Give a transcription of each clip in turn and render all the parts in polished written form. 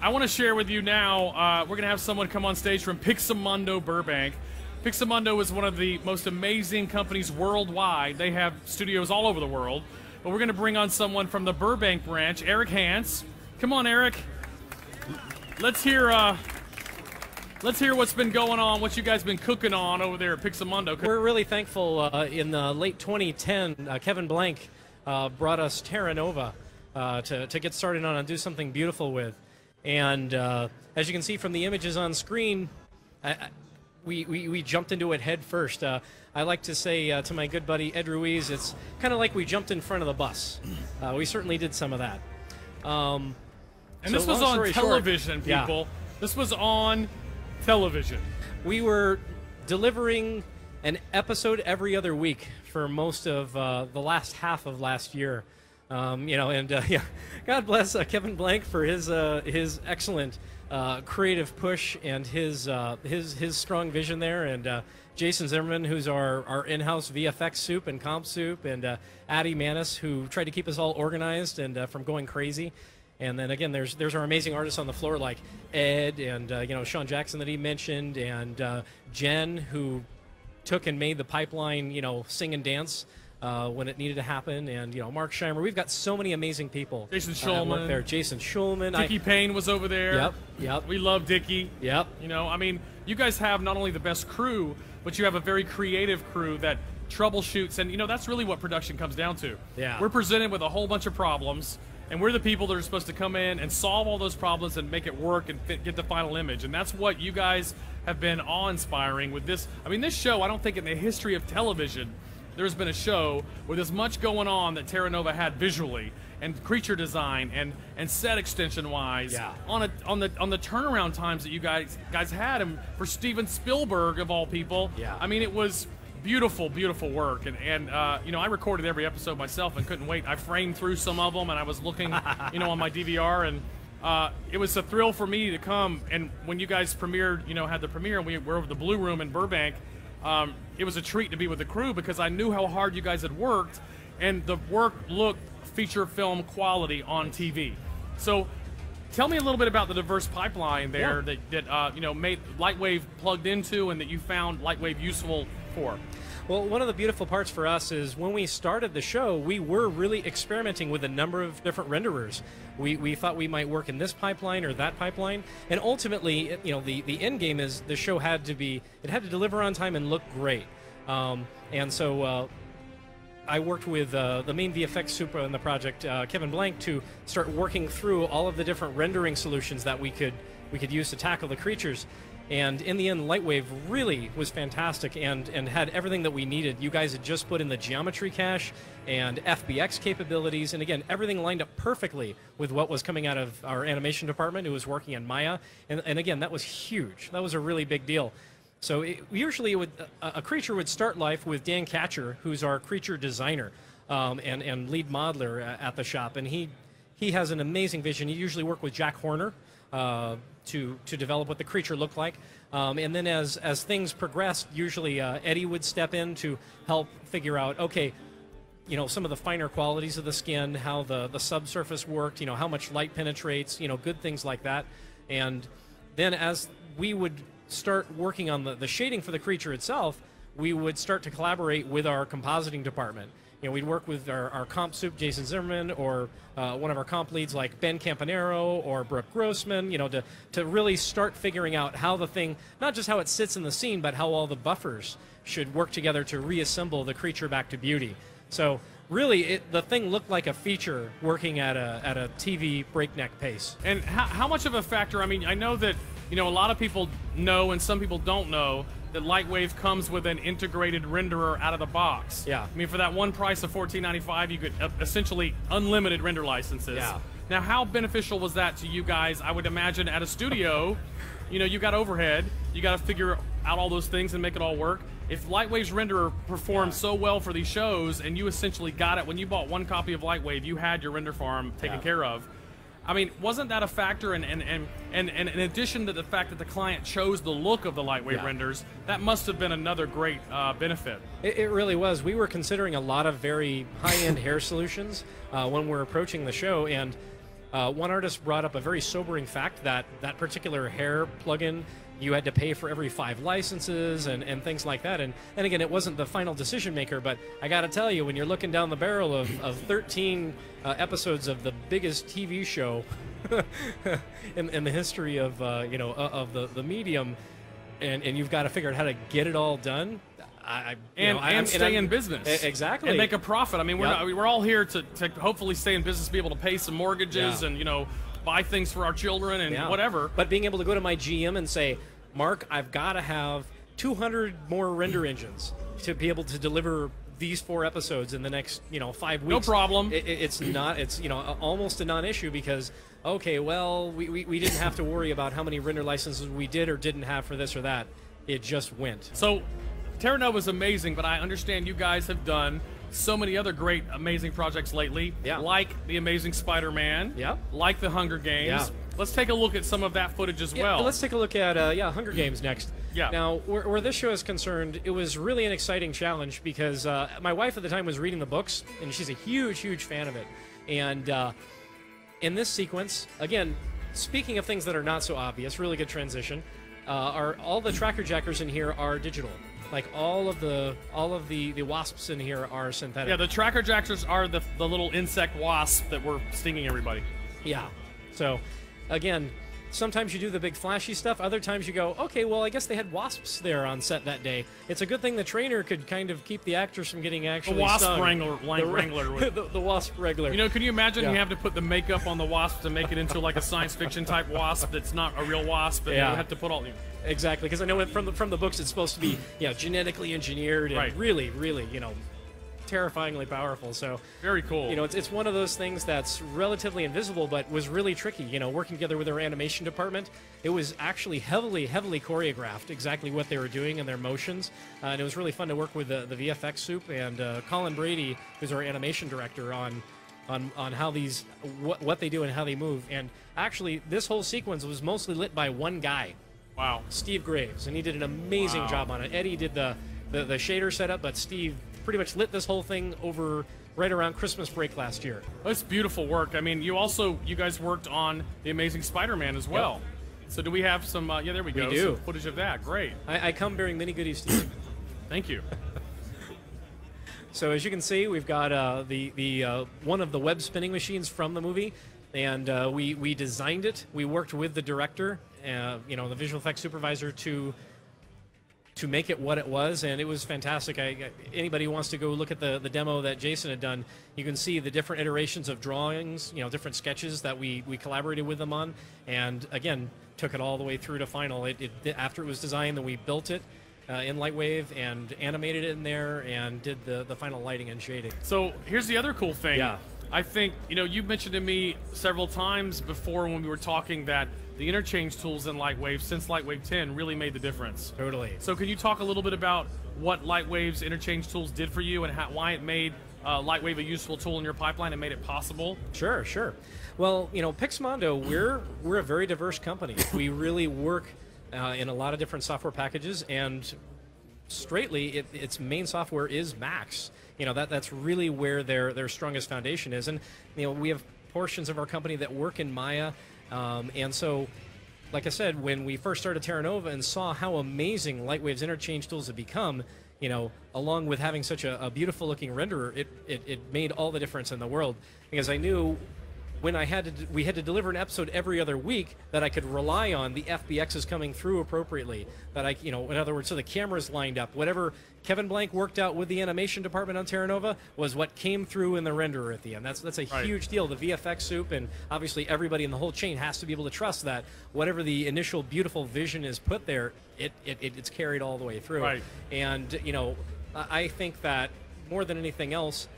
I want to share with you now, we're going to have someone come on stage from Pixomondo Burbank. Pixomondo is one of the most amazing companies worldwide. They have studios all over the world. But we're going to bring on someone from the Burbank branch, Eric Hance. Come on, Eric. Let's hear what's been going on, what you guys been cooking on over there at Pixomondo. We're really thankful. In the late 2010, Kevin Blank brought us Terra Nova to get started on and do something beautiful with. And as you can see from the images on screen, we jumped into it head first. I like to say to my good buddy Ed Ruiz, it's kind of like we jumped in front of the bus. We certainly did some of that. And this was on television, people. Yeah. This was on television. We were delivering an episode every other week for most of the last half of last year. You know, and yeah, God bless Kevin Blank for his excellent creative push and his strong vision there, and Jason Zimmerman, who's our in-house VFX soup and comp soup, and Addie Manis, who tried to keep us all organized and from going crazy. And then again, there's our amazing artists on the floor like Ed and you know, Sean Jackson that he mentioned, and Jen, who took and made the pipeline, you know, sing and dance when it needed to happen, and you know, Mark Scheimer. We've got so many amazing people. Jason Schulman there. Jason Schulman. Dickie Payne was over there. Yep. We love Dickie. Yep. You know, I mean, you guys have not only the best crew, but you have a very creative crew that troubleshoots, and you know, that's really what production comes down to. Yeah. We're presented with a whole bunch of problems, and we're the people that are supposed to come in and solve all those problems and make it work and get the final image. And that's what you guys have been awe-inspiring with this. I mean, this show, I don't think in the history of television there's been a show with as much going on that Terra Nova had visually and creature design and set extension wise. Yeah. on the turnaround times that you guys had, and for Steven Spielberg of all people. Yeah. I mean, it was beautiful work, and you know, I recorded every episode myself and couldn't wait. I framed through some of them, and I was looking you know, on my DVR, and it was a thrill for me to come. And when you guys premiered, you know, had the premiere, and we were over the Blue Room in Burbank, it was a treat to be with the crew because I knew how hard you guys had worked, and the work looked feature film quality on TV. So tell me a little bit about the diverse pipeline there that you know, made Lightwave plugged into and that you found Lightwave useful for. Well, one of the beautiful parts for us is when we started the show, we were really experimenting with a number of different renderers. We thought we might work in this pipeline or that pipeline, and ultimately, you know, the end game is the show had to deliver on time and look great. And so I worked with the main VFX super in the project, Kevin Blank, to start working through all of the different rendering solutions that we could use to tackle the creatures. And in the end, Lightwave really was fantastic and had everything that we needed. You guys had just put in the geometry cache and FBX capabilities, and again, everything lined up perfectly with what was coming out of our animation department, who was working in Maya. And again, that was huge. That was a really big deal. So usually a creature would start life with Dan Catcher, who's our creature designer and lead modeler at the shop. And he has an amazing vision. He usually worked with Jack Horner to develop what the creature looked like. And then as things progressed, usually Eddie would step in to help figure out, okay, you know, some of the finer qualities of the skin, how the subsurface worked, you know, how much light penetrates, you know, good things like that. And then as we would start working on the shading for the creature itself, we would start to collaborate with our compositing department. You know, we'd work with our comp soup, Jason Zimmerman, or one of our comp leads like Ben Campanero or Brooke Grossman, you know, to really start figuring out how the thing, not just how it sits in the scene, but how all the buffers should work together to reassemble the creature back to beauty. So really, the thing looked like a feature working at a TV breakneck pace. And how much of a factor, I mean, I know that, you know, a lot of people know and some people don't know that Lightwave comes with an integrated renderer out of the box. Yeah. I mean, for that one price of $14.95, you could essentially unlimited render licenses. Yeah. Now, how beneficial was that to you guys? I would imagine at a studio, you know, you got overhead, you got to figure out all those things and make it all work. If Lightwave's renderer performed so well for these shows, and you essentially got it when you bought one copy of Lightwave, you had your render farm taken care of. I mean, wasn't that a factor? And in addition to the fact that the client chose the look of the Lightwave renders, that must have been another great benefit. It really was. We were considering a lot of very high-end hair solutions when we're approaching the show, and One artist brought up a very sobering fact that that particular hair plugin, you had to pay for every 5 licenses and things like that. And again, it wasn't the final decision maker, but I got to tell you, when you're looking down the barrel of 13 episodes of the biggest TV show in the history of of the medium, and you've got to figure out how to get it all done. And stay in business. Exactly. And make a profit. I mean, we're all here to hopefully stay in business, be able to pay some mortgages and, buy things for our children and whatever. But being able to go to my GM and say, Mark, I've got to have 200 more render engines to be able to deliver these 4 episodes in the next 5 weeks. No problem. It's almost a non-issue because, okay, well, we didn't have to worry about how many render licenses we did or didn't have for this or that. It just went. So Terra Nova is amazing, but I understand you guys have done so many other great, amazing projects lately, like The Amazing Spider-Man, like The Hunger Games. Yeah. Let's take a look at some of that footage as well. Let's take a look at Hunger Games next. Yeah. Now, where this show is concerned, it was really an exciting challenge because my wife at the time was reading the books, and she's a huge, huge fan of it. And in this sequence, again, speaking of things that are not so obvious, really good transition, all the tracker jackers in here are digital. Like all of the wasps in here are synthetic. Yeah, the tracker jackers are the little insect wasps that were stinging everybody. Yeah. So, again, sometimes you do the big flashy stuff. Other times you go, okay, well, I guess they had wasps there on set that day. It's a good thing the trainer could kind of keep the actors from getting actually the wasp stung. wrangler. The wasp wrangler. Can you imagine you have to put the makeup on the wasp to make it into like a science fiction type wasp that's not a real wasp, and you have to put all. Exactly, because I know from the books it's supposed to be genetically engineered and really, really, terrifyingly powerful. So very cool. It's one of those things that's relatively invisible, but was really tricky. Working together with our animation department, it was actually heavily choreographed exactly what they were doing and their motions, and it was really fun to work with the VFX soup and Colin Brady, who's our animation director, on how what they do and how they move. And actually, this whole sequence was mostly lit by one guy. Wow. Steve Graves, and he did an amazing job on it. Eddie did the shader setup, but Steve pretty much lit this whole thing over right around Christmas break last year. That's beautiful work. I mean, you guys worked on The Amazing Spider-Man as well. Yep. So do we have some, there we go. We do. Some footage of that. Great. I come bearing many goodies to you. Thank you. So as you can see, we've got the one of the web spinning machines from the movie, and we designed it. We worked with the director, the visual effects supervisor, to make it what it was, and it was fantastic. Anybody who wants to go look at the demo that Jason had done, you can see the different iterations of drawings, different sketches that we collaborated with them on, and again, took it all the way through to final. After it was designed, then we built it in Lightwave and animated it in there and did the final lighting and shading. So here's the other cool thing. Yeah. I think, you mentioned to me several times before when we were talking that the interchange tools in Lightwave since Lightwave 10 really made the difference. Totally. So can you talk a little bit about what Lightwave's interchange tools did for you and why it made Lightwave a useful tool in your pipeline and made it possible? Sure. Well, Pixomondo, we're a very diverse company. We really work in a lot of different software packages, and straightly, its main software is Max. That's really where their strongest foundation is, and we have portions of our company that work in Maya. And so, like I said, when we first started Terra Nova and saw how amazing Lightwave's interchange tools have become, along with having such a beautiful looking renderer, it made all the difference in the world. Because I knew when we had to deliver an episode every other week, that I could rely on the FBXs coming through appropriately. That in other words, so the cameras lined up. Whatever Kevin Blank worked out with the animation department on Terra Nova was what came through in the renderer at the end. That's a huge deal. The VFX soup, and obviously everybody in the whole chain has to be able to trust that whatever the initial beautiful vision is put there, it's carried all the way through. Right. And I think that more than anything else,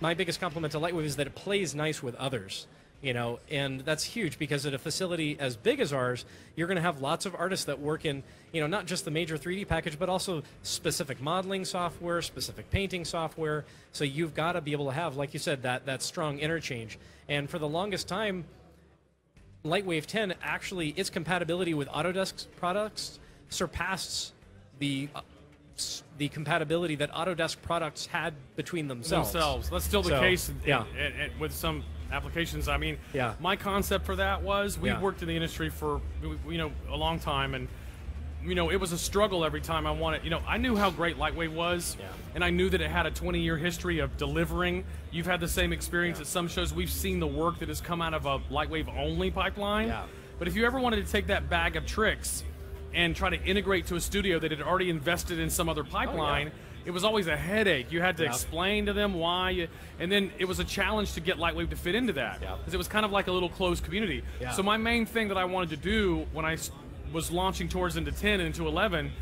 my biggest compliment to Lightwave is that it plays nice with others, and that's huge because at a facility as big as ours, you're going to have lots of artists that work in, not just the major 3D package, but also specific modeling software, specific painting software. So you've got to be able to have, like you said, that strong interchange. And for the longest time, Lightwave 10 actually, its compatibility with Autodesk's products surpassed the compatibility that Autodesk products had between themselves. That's still the case with some applications. I mean, Yeah. my concept for that was we Yeah. worked in the industry for a long time, and it was a struggle every time I wanted. I knew how great Lightwave was, Yeah. and I knew that it had a 20-year history of delivering. You've had the same experience at some shows. We've seen the work that has come out of a Lightwave only pipeline. Yeah. But if you ever wanted to take that bag of tricks and try to integrate to a studio that had already invested in some other pipeline, it was always a headache. You had to explain to them why, and then it was a challenge to get Lightwave to fit into that, because it was kind of like a little closed community. Yeah. So my main thing that I wanted to do when I was launching towards into 10 and into 11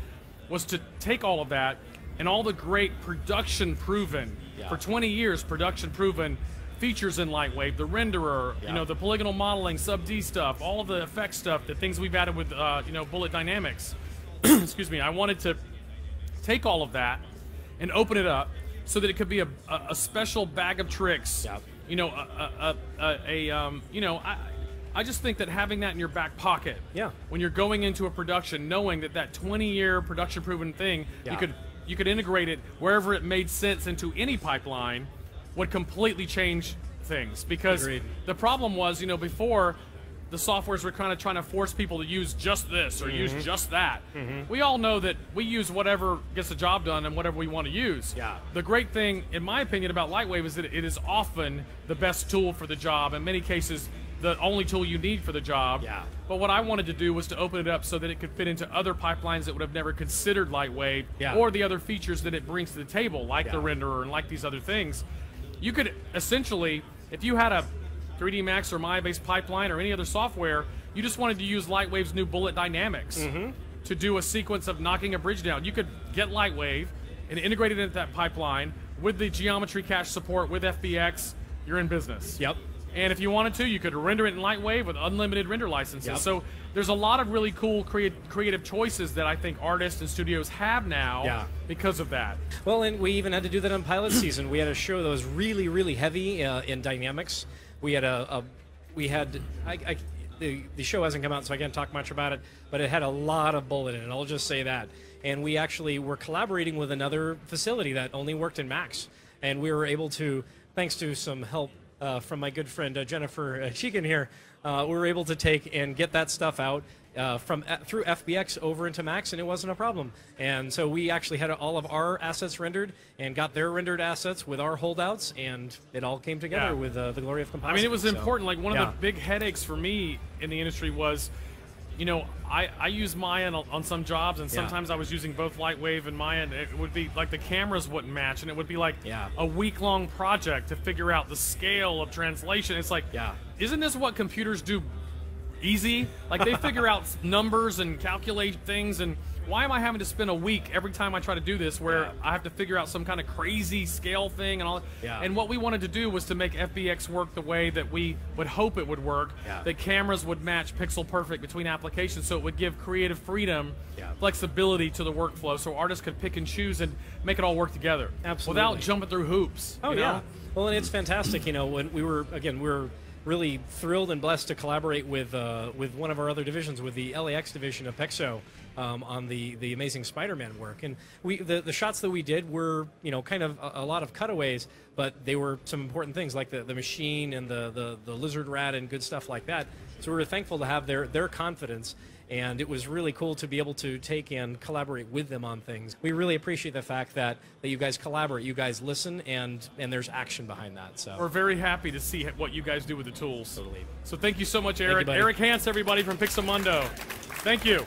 was to take all of that and all the great production proven, for 20 years production proven features in Lightwave, the renderer, the polygonal modeling, sub-D stuff, all of the effect stuff, the things we've added with bullet dynamics. Excuse me. I wanted to take all of that and open it up so that it could be a special bag of tricks. I just think that having that in your back pocket, when you're going into a production, knowing that 20-year production-proven thing, you could integrate it wherever it made sense into any pipeline, would completely change things. Because the problem was, before, the softwares were kind of trying to force people to use just this or use just that. We all know that we use whatever gets the job done and whatever we want to use. The great thing, in my opinion, about Lightwave is that it is often the best tool for the job. In many cases, the only tool you need for the job. But what I wanted to do was to open it up so that it could fit into other pipelines that would have never considered Lightwave, or the other features that it brings to the table, like the renderer and like these other things. You could essentially, if you had a 3D Max or Maya-based pipeline or any other software, you just wanted to use Lightwave's new bullet dynamics to do a sequence of knocking a bridge down. You could get Lightwave and integrate it into that pipeline with the geometry cache support with FBX. You're in business. And if you wanted to, you could render it in Lightwave with unlimited render licenses. So there's a lot of really cool creative choices that I think artists and studios have now because of that. Well, and we even had to do that on pilot season. We had a show that was really, really heavy in dynamics. We had the show hasn't come out, so I can't talk much about it, but it had a lot of bullet in it, I'll just say that. And we actually were collaborating with another facility that only worked in Max. And we were able to, thanks to some help from my good friend Jennifer Cheekin here, we were able to take and get that stuff out through FBX over into Max, and it wasn't a problem. And so we actually had all of our assets rendered and got their rendered assets with our holdouts, and it all came together with the glory of compositing. I mean, it was important. Like, one of the big headaches for me in the industry was, I use Maya on some jobs, and sometimes I was using both Lightwave and Maya, and it would be like the cameras wouldn't match, and it would be like a week-long project to figure out the scale of translation. It's like, isn't this what computers do easy? Like, they figure out numbers and calculate things, and why am I having to spend a week every time I try to do this where I have to figure out some kind of crazy scale thing and all that? And what we wanted to do was to make FBX work the way that we would hope it would work, that cameras would match pixel perfect between applications, so it would give creative freedom, flexibility to the workflow, so artists could pick and choose and make it all work together without jumping through hoops. Oh, well, and it's fantastic. When we were really thrilled and blessed to collaborate with one of our other divisions, with the LAX division of Pixo, on the Amazing Spider-Man work. And the shots that we did were, kind of a lot of cutaways, but they were some important things, like the machine and the lizard rat and good stuff like that. So we were thankful to have their confidence, and it was really cool to be able to take and collaborate with them on things. We really appreciate the fact that you guys collaborate, you guys listen, and there's action behind that. So we're very happy to see what you guys do with the tools. Totally. So thank you so much, Eric. Thank you, Eric Hance, everybody, from Pixomondo. Thank you.